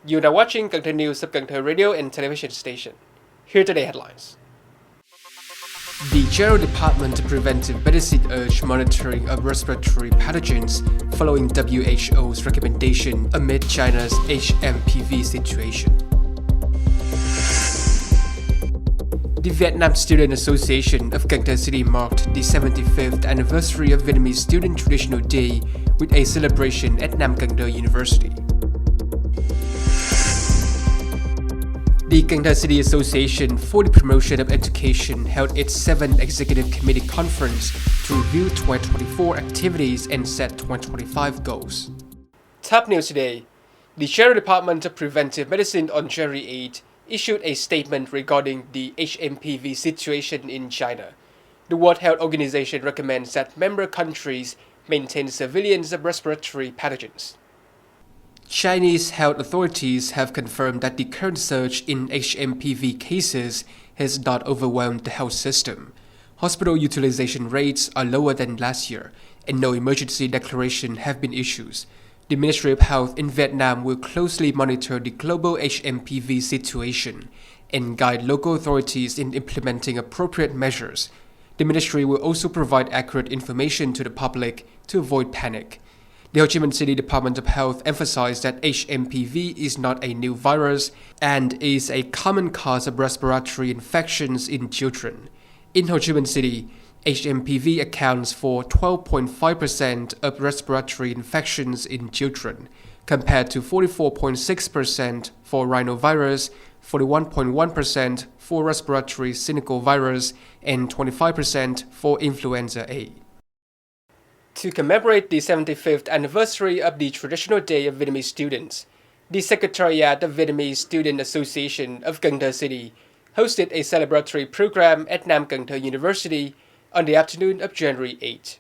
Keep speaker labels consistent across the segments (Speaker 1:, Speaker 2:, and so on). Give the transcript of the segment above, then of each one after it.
Speaker 1: You are watching Cần Thơ News of Cần Thơ Radio and Television Station. Here are today's headlines. The General Department of Preventive Medicine urged monitoring of respiratory pathogens following WHO's recommendation amid China's hMPV situation. The Vietnamese Students Association of Cần Thơ City marked the 75th anniversary of Vietnamese Students Traditional Day with a celebration at Nam Cần Thơ University. The Cần Thơ City Association for the Promotion of Education held its 7th Executive Committee Conference to review 2024 activities and set 2025 goals. Top news today. The General Department of Preventive Medicine on January 8 issued a statement regarding the hMPV situation in China. The World Health Organization recommends that member countries maintain surveillance of respiratory pathogens. Chinese health authorities have confirmed that the current surge in hMPV cases has not overwhelmed the health system. Hospital utilization rates are lower than last year, and no emergency declaration have been issued. The Ministry of Health in Vietnam will closely monitor the global hMPV situation and guide local authorities in implementing appropriate measures. The ministry will also provide accurate information to the public to avoid panic. The Ho Chi Minh City Department of Health emphasized that hMPV is not a new virus and is a common cause of respiratory infections in children. In Ho Chi Minh City, hMPV accounts for 12.5% of respiratory infections in children, compared to 44.6% for rhinovirus, 41.1% for respiratory syncytial and 25% for influenza A. To commemorate the 75th anniversary of the Traditional Day of Vietnamese Students, the Secretariat of Vietnamese Students Association of Cần Thơ City hosted a celebratory program at Nam Cần Thơ University on the afternoon of January 8.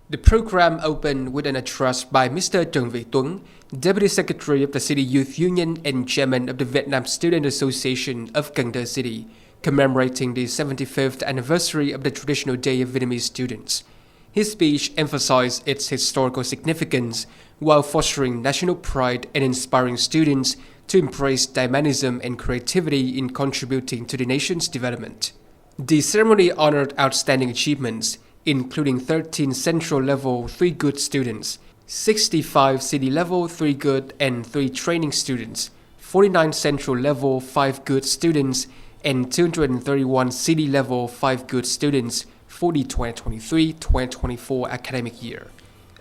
Speaker 1: The program opened with an address by Mr. Trần Việt Tuấn, Deputy Secretary of the City Youth Union and Chairman of the Vietnamese Students Association of Cần Thơ City, commemorating the 75th anniversary of the Traditional Day of Vietnamese Students. His speech emphasized its historical significance while fostering national pride and inspiring students to embrace dynamism and creativity in contributing to the nation's development. The ceremony honored outstanding achievements, including 13 Central Level 3 Good students, 65 City Level 3 Good and 3 Training students, 49 Central Level 5 Good students, and 231 City Level 5 Good students for the 2023-2024 academic year.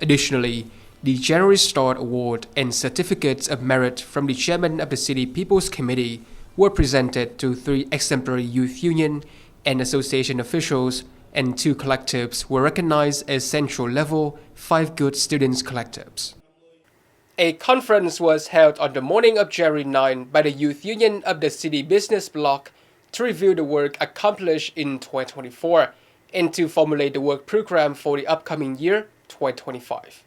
Speaker 1: Additionally, the January Star Award and Certificates of Merit from the Chairman of the City People's Committee were presented to 3 exemplary youth union and association officials, and 2 collectives were recognized as Central Level 5 Good Students collectives. A conference was held on the morning of January 9 by the Youth Union of the City Business Block to review the work accomplished in 2024 and to formulate the work program for the upcoming year, 2025.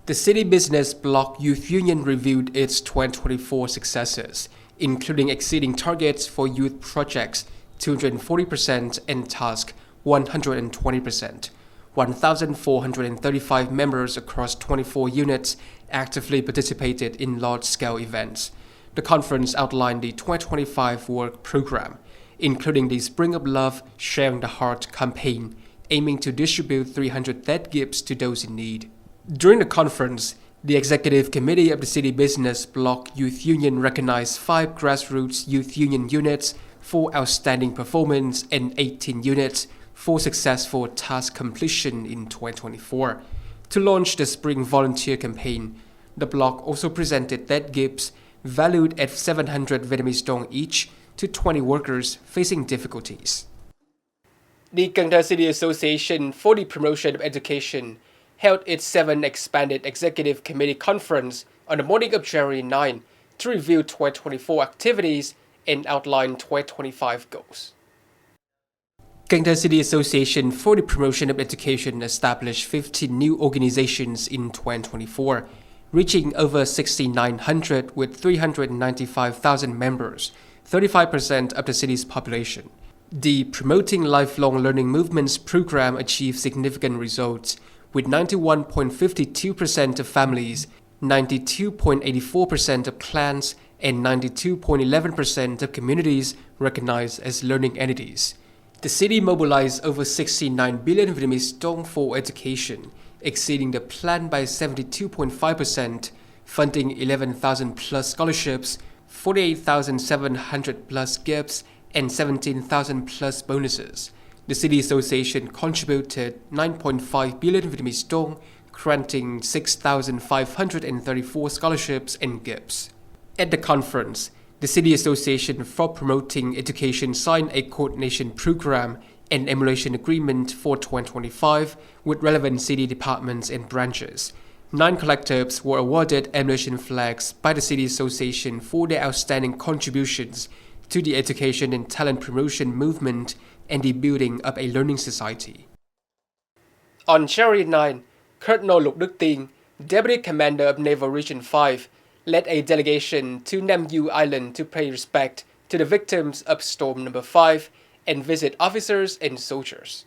Speaker 1: The City Business Block Youth Union reviewed its 2024 successes, including exceeding targets for youth projects 240% and task 120%. 1,435 members across 24 units actively participated in large-scale events. The conference outlined the 2025 work program, including the Spring of Love, Sharing the Heart campaign, aiming to distribute 300 dead gifts to those in need. During the conference, the Executive Committee of the City Business Block Youth Union recognized 5 grassroots youth union units for outstanding performance and 18 units for successful task completion in 2024. To launch the Spring Volunteer campaign, the block also presented dead gifts valued at 700 Vietnamese dong each to 20 workers facing difficulties. The Cần Thơ City Association for the Promotion of Education held its 7th expanded Executive Committee Conference on the morning of January 9 to review 2024 activities and outline 2025 goals. Cần Thơ City Association for the Promotion of Education established 15 new organizations in 2024, reaching over 6,900 with 395,000 members, 35% of the city's population. The Promoting Lifelong Learning Movements program achieved significant results, with 91.52% of families 92.84% of clans and 92.11% of communities recognized as learning entities. The city mobilized over 69 billion Vietnamese dong for education, exceeding the plan by 72.5%, funding 11,000 plus scholarships, 48,700 plus gifts, and 17,000 plus bonuses. The City Association contributed 9.5 billion Vietnamese dong, granting 6,534 scholarships and gifts. At the conference, the City Association for Promoting Education signed a coordination program and emulation agreement for 2025 with relevant city departments and branches. 9 collectives were awarded emulation flags by the City Association for their outstanding contributions to the education and talent promotion movement and the building of a learning society. On January 9, Colonel Lục Đức Tiên, Deputy Commander of Naval Region 5, led a delegation to Nam Du Island to pay respect to the victims of Storm Number 5 and visit officers and soldiers.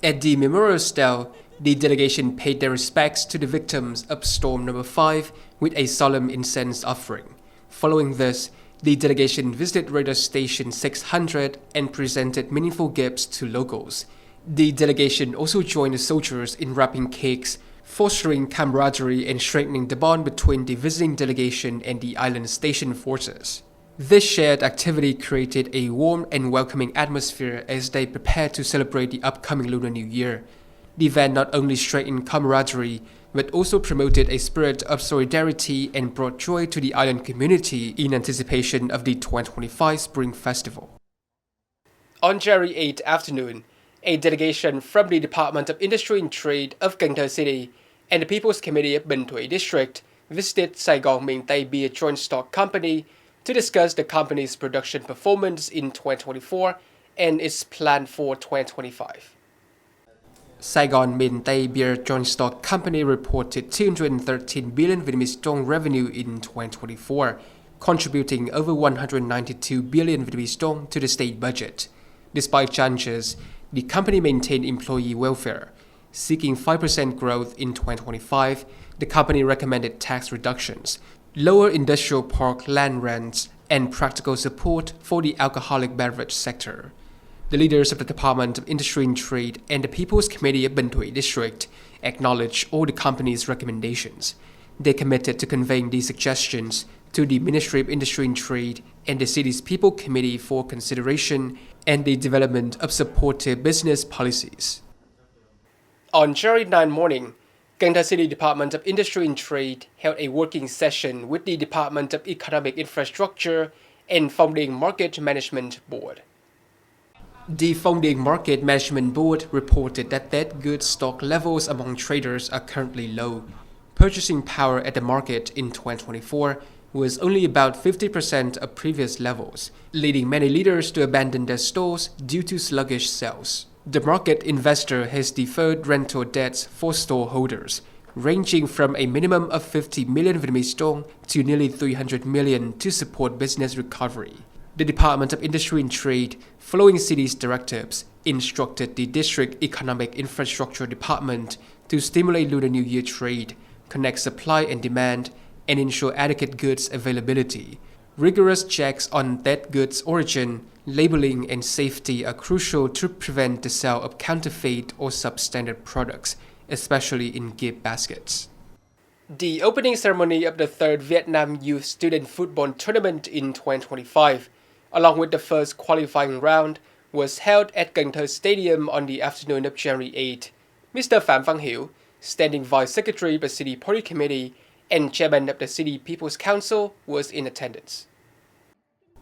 Speaker 1: At the memorial stele, the delegation paid their respects to the victims of Storm Number 5 with a solemn incense offering. Following this, the delegation visited Radar Station 600 and presented meaningful gifts to locals. The delegation also joined the soldiers in wrapping cakes, fostering camaraderie and strengthening the bond between the visiting delegation and the island station forces. This shared activity created a warm and welcoming atmosphere as they prepared to celebrate the upcoming Lunar New Year. The event not only strengthened camaraderie, but also promoted a spirit of solidarity and brought joy to the island community in anticipation of the 2025 Spring Festival. On January 8 afternoon, a delegation from the Department of Industry and Trade of Cần Thơ City and the People's Committee of Bình Thủy District visited Saigon Miền Tây Beer Joint Stock Company to discuss the company's production performance in 2024 and its plan for 2025. Saigon Miền Tây Beer Joint Stock Company reported 213 billion Vietnamese dong revenue in 2024, contributing over 192 billion Vietnamese dong to the state budget. Despite challenges, the company maintained employee welfare. Seeking 5% growth in 2025, the company recommended tax reductions, lower industrial park land rents, and practical support for the alcoholic beverage sector. The leaders of the Department of Industry and Trade and the People's Committee of Bình Thủy District acknowledged all the company's recommendations. They committed to conveying these suggestions to the Ministry of Industry and Trade and the city's People Committee for consideration and the development of supportive business policies. On January 9 morning, Cần Thơ City Department of Industry and Trade held a working session with the Department of Economic Infrastructure and Phong Điền Market Management Board. The Phong Điền Market Management Board reported that dead goods stock levels among traders are currently low. Purchasing power at the market in 2024 was only about 50% of previous levels, leading many leaders to abandon their stores due to sluggish sales. The market investor has deferred rental debts for store holders, ranging from a minimum of 50 million Vietnamese dong to nearly 300 million to support business recovery. The Department of Industry and Trade, following city's directives, instructed the District Economic Infrastructure Department to stimulate Lunar New Year trade, connect supply and demand, and ensure adequate goods availability. Rigorous checks on dead goods origin, labeling, and safety are crucial to prevent the sale of counterfeit or substandard products, especially in gift baskets. The opening ceremony of the 3rd Vietnam Youth Student Football Tournament in 2025, along with the first qualifying round, was held at Cần Thơ Stadium on the afternoon of January 8. Mr. Phạm Văn Hiểu, Standing Vice Secretary of the City Party Committee and Chairman of the City People's Council, was in attendance.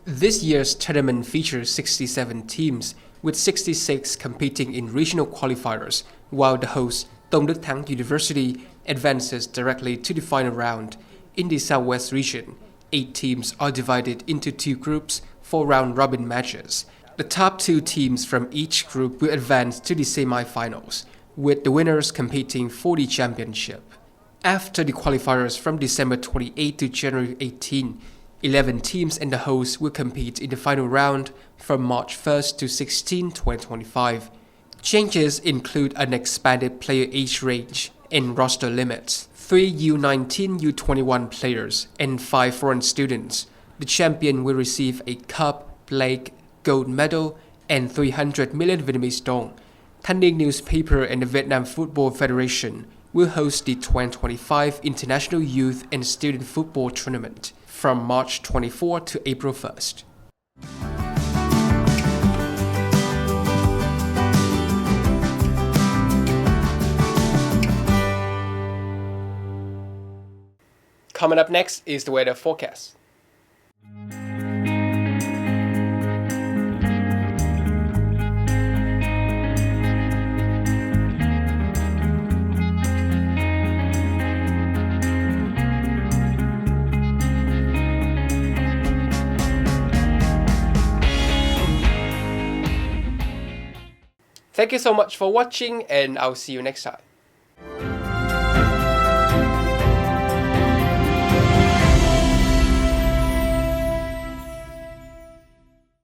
Speaker 1: This year's tournament features 67 teams, with 66 competing in regional qualifiers, while the host, Tôn Đức Thắng University, advances directly to the final round. In the Southwest region, 8 teams are divided into 2 groups for round-robin matches. The top 2 teams from each group will advance to the semi-finals, with the winners competing for the championship. After the qualifiers from December 28 to January 18, 11 teams and the host will compete in the final round from March 1st to 16, 2025. Changes include an expanded player age range and roster limits. 3 U19, U21 players, and 5 foreign students. The champion will receive a cup, plaque, gold medal, and 300 million Vietnamese dong. Thanh newspaper and the Vietnam Football Federation will host the 2025 International Youth and Student Football Tournament from March 24 to April 1st. Coming up next is the weather forecast. Thank you so much for watching, and I'll see you next time.